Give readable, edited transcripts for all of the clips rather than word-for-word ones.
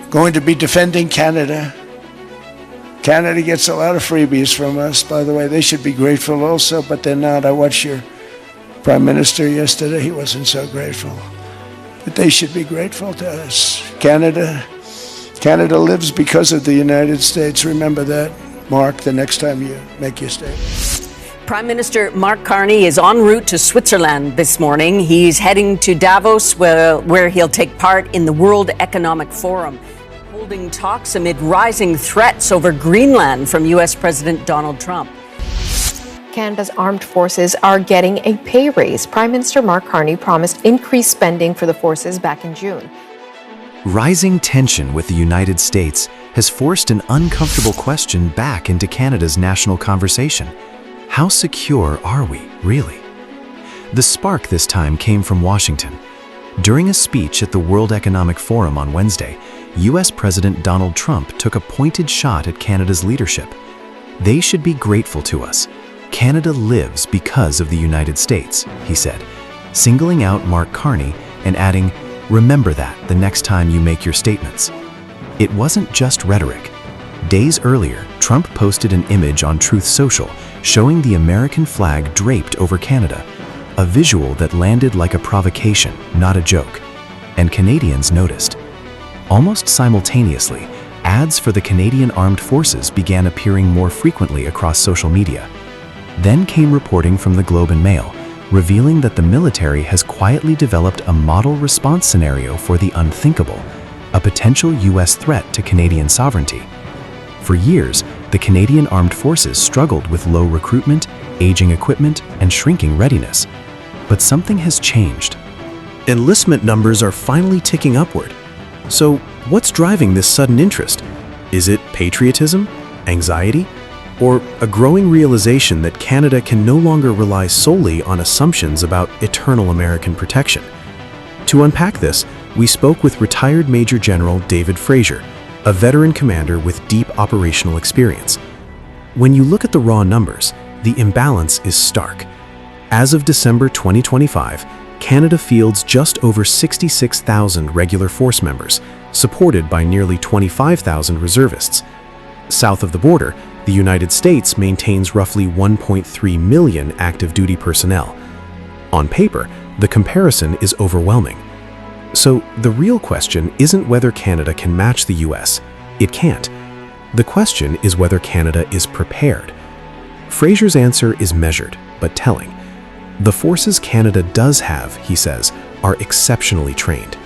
going to be defending Canada. Canada gets a lot of freebies from us, by the way. They should be grateful also, but they're not. I watched your Prime Minister yesterday. He wasn't so grateful. But they should be grateful to us. Canada lives because of the United States. Remember that, Mark, the next time you make your statement. Prime Minister Mark Carney is en route to Switzerland this morning. He's heading to Davos, where he'll take part in the World Economic Forum, holding talks amid rising threats over Greenland from U.S. President Donald Trump. Canada's armed forces are getting a pay raise. Prime Minister Mark Carney promised increased spending for the forces back in June. Rising tension with the United States has forced an uncomfortable question back into Canada's national conversation. How secure are we, really? The spark this time came from Washington. During a speech at the World Economic Forum on Wednesday, U.S. President Donald Trump took a pointed shot at Canada's leadership. They should be grateful to us. Canada lives because of the United States, he said, singling out Mark Carney and adding, "Remember that the next time you make your statements." It wasn't just rhetoric. Days earlier, Trump posted an image on Truth Social showing the American flag draped over Canada, a visual that landed like a provocation, not a joke. And Canadians noticed. Almost simultaneously, ads for the Canadian Armed Forces began appearing more frequently across social media. Then came reporting from the Globe and Mail, revealing that the military has quietly developed a model response scenario for the unthinkable, a potential U.S. threat to Canadian sovereignty. For years, the Canadian Armed Forces struggled with low recruitment, aging equipment, and shrinking readiness. But something has changed. Enlistment numbers are finally ticking upward. So, what's driving this sudden interest? Is it patriotism, anxiety, or a growing realization that Canada can no longer rely solely on assumptions about eternal American protection? To unpack this, we spoke with retired Major General David Fraser, a veteran commander with deep operational experience. When you look at the raw numbers, the imbalance is stark. As of December 2025, Canada fields just over 66,000 regular force members, supported by nearly 25,000 reservists. South of the border, the United States maintains roughly 1.3 million active duty personnel. On paper, the comparison is overwhelming. So the real question isn't whether Canada can match the US. It can't. The question is whether Canada is prepared. Fraser's answer is measured, but telling. The forces Canada does have, he says, are exceptionally trained.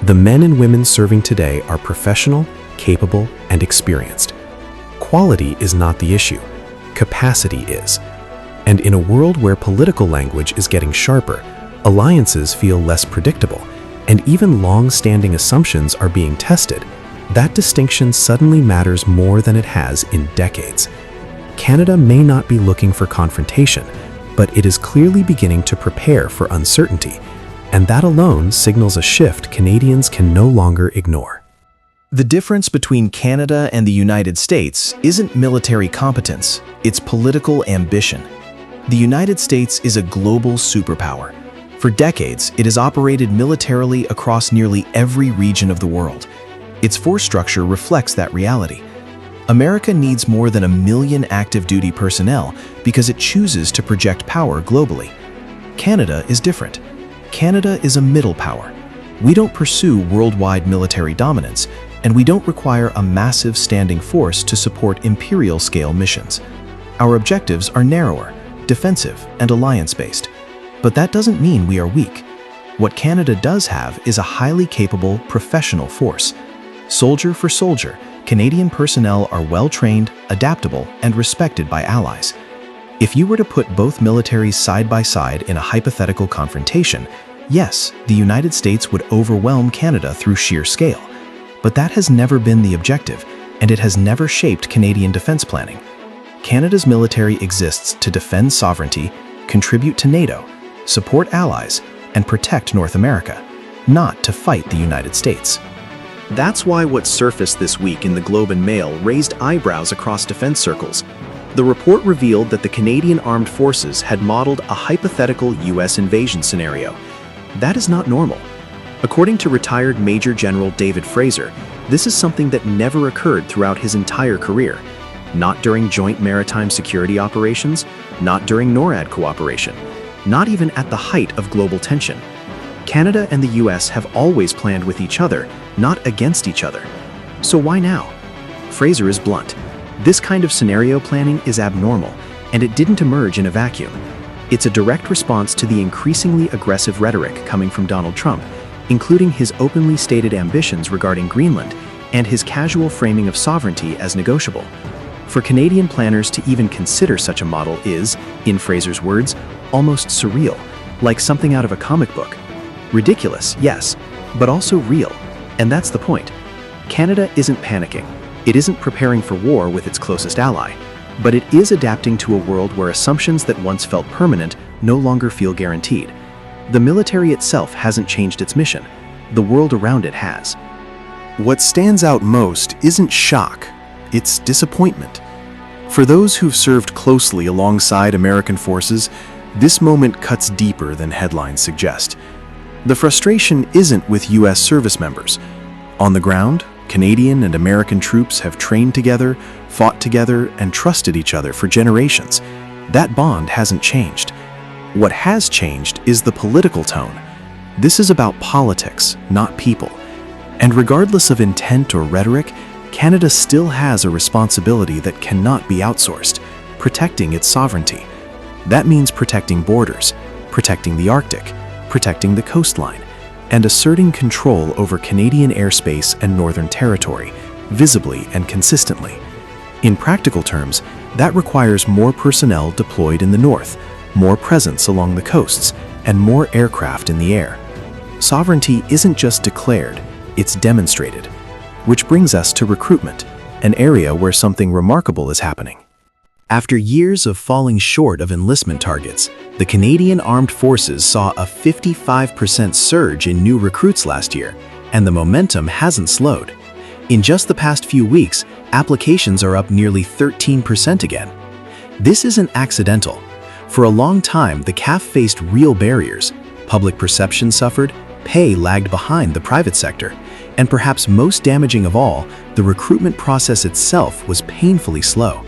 The men and women serving today are professional, capable, and experienced. Quality is not the issue. Capacity is. And in a world where political language is getting sharper, alliances feel less predictable, and even long-standing assumptions are being tested, that distinction suddenly matters more than it has in decades. Canada may not be looking for confrontation, but it is clearly beginning to prepare for uncertainty, and that alone signals a shift Canadians can no longer ignore. The difference between Canada and the United States isn't military competence, it's political ambition. The United States is a global superpower. For decades, it has operated militarily across nearly every region of the world. Its force structure reflects that reality. America needs more than 1 million active duty personnel because it chooses to project power globally. Canada is different. Canada is a middle power. We don't pursue worldwide military dominance, and we don't require a massive standing force to support imperial-scale missions. Our objectives are narrower, defensive, and alliance-based. But that doesn't mean we are weak. What Canada does have is a highly capable, professional force. Soldier for soldier, Canadian personnel are well-trained, adaptable, and respected by allies. If you were to put both militaries side by side in a hypothetical confrontation, yes, the United States would overwhelm Canada through sheer scale. But that has never been the objective, and it has never shaped Canadian defense planning. Canada's military exists to defend sovereignty, contribute to NATO, support allies, and protect North America, not to fight the United States. That's why what surfaced this week in the Globe and Mail raised eyebrows across defense circles. The report revealed that the Canadian Armed Forces had modeled a hypothetical US invasion scenario. That is not normal. According to retired Major General David Fraser, this is something that never occurred throughout his entire career. Not during joint maritime security operations, not during NORAD cooperation, not even at the height of global tension. Canada and the US have always planned with each other, not against each other. So why now? Fraser is blunt. This kind of scenario planning is abnormal, and it didn't emerge in a vacuum. It's a direct response to the increasingly aggressive rhetoric coming from Donald Trump, including his openly stated ambitions regarding Greenland and his casual framing of sovereignty as negotiable. For Canadian planners to even consider such a model is, in Fraser's words, almost surreal, like something out of a comic book. Ridiculous, yes, but also real, and that's the point. Canada isn't panicking. It isn't preparing for war with its closest ally, but it is adapting to a world where assumptions that once felt permanent no longer feel guaranteed. The military itself hasn't changed its mission. The world around it has. What stands out most isn't shock, it's disappointment. For those who've served closely alongside American forces, this moment cuts deeper than headlines suggest. The frustration isn't with US service members. On the ground, Canadian and American troops have trained together, fought together, and trusted each other for generations. That bond hasn't changed. What has changed is the political tone. This is about politics, not people. And regardless of intent or rhetoric, Canada still has a responsibility that cannot be outsourced, protecting its sovereignty. That means protecting borders, protecting the Arctic, protecting the coastline, and asserting control over Canadian airspace and Northern Territory, visibly and consistently. In practical terms, that requires more personnel deployed in the north, more presence along the coasts, and more aircraft in the air. Sovereignty isn't just declared, it's demonstrated. Which brings us to recruitment, an area where something remarkable is happening. After years of falling short of enlistment targets, the Canadian Armed Forces saw a 55% surge in new recruits last year, and the momentum hasn't slowed. In just the past few weeks, applications are up nearly 13% again. This isn't accidental. For a long time, the CAF faced real barriers. Public perception suffered, pay lagged behind the private sector, and perhaps most damaging of all, the recruitment process itself was painfully slow.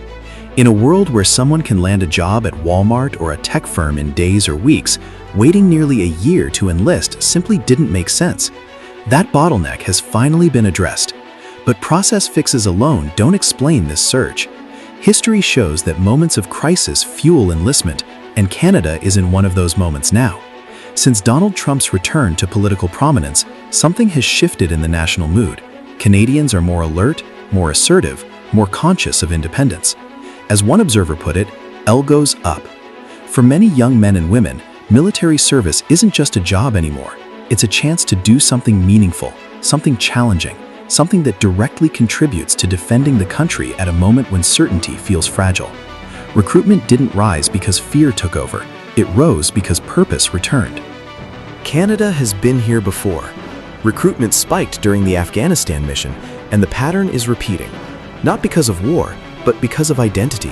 In a world where someone can land a job at Walmart or a tech firm in days or weeks, waiting nearly a year to enlist simply didn't make sense. That bottleneck has finally been addressed. But process fixes alone don't explain this surge. History shows that moments of crisis fuel enlistment, and Canada is in one of those moments now. Since Donald Trump's return to political prominence, something has shifted in the national mood. Canadians are more alert, more assertive, more conscious of independence. As one observer put it, L goes up. For many young men and women, military service isn't just a job anymore. It's a chance to do something meaningful, something challenging, something that directly contributes to defending the country at a moment when certainty feels fragile. Recruitment didn't rise because fear took over. It rose because purpose returned. Canada has been here before. Recruitment spiked during the Afghanistan mission, and the pattern is repeating. Not because of war, but because of identity.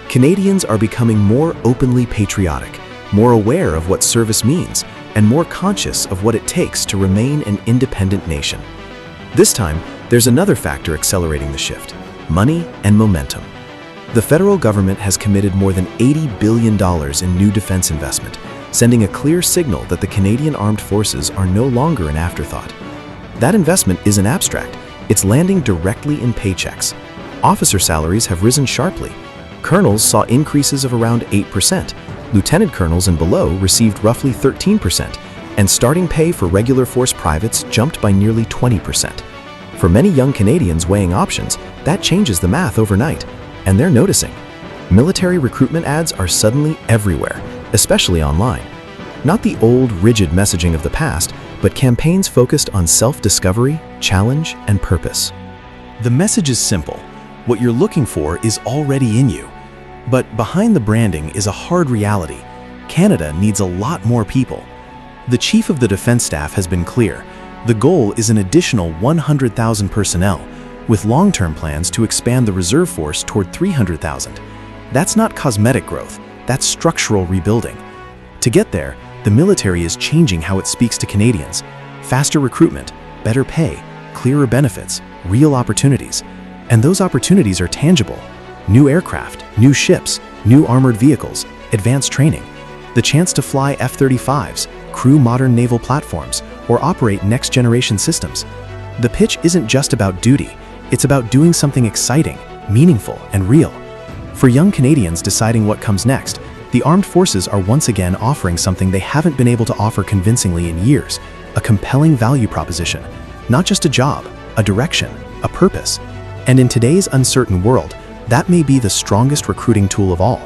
Canadians are becoming more openly patriotic, more aware of what service means, and more conscious of what it takes to remain an independent nation. This time, there's another factor accelerating the shift: money and momentum. The federal government has committed more than $80 billion in new defense investment, sending a clear signal that the Canadian Armed Forces are no longer an afterthought. That investment isn't abstract, it's landing directly in paychecks. Officer salaries have risen sharply. Colonels saw increases of around 8%. Lieutenant colonels and below received roughly 13%, and starting pay for regular force privates jumped by nearly 20%. For many young Canadians weighing options, that changes the math overnight, and they're noticing. Military recruitment ads are suddenly everywhere, especially online. Not the old, rigid messaging of the past, but campaigns focused on self-discovery, challenge, and purpose. The message is simple. What you're looking for is already in you. But behind the branding is a hard reality. Canada needs a lot more people. The Chief of the Defense Staff has been clear. The goal is an additional 100,000 personnel, with long-term plans to expand the reserve force toward 300,000. That's not cosmetic growth, that's structural rebuilding. To get there, the military is changing how it speaks to Canadians. faster recruitment, better pay, clearer benefits, real opportunities. And those opportunities are tangible. New aircraft, new ships, new armored vehicles, advanced training, the chance to fly F-35s, crew modern naval platforms, or operate next-generation systems. The pitch isn't just about duty, it's about doing something exciting, meaningful, and real. For young Canadians deciding what comes next, the armed forces are once again offering something they haven't been able to offer convincingly in years, a compelling value proposition. Not just a job, a direction, a purpose. And in today's uncertain world, that may be the strongest recruiting tool of all.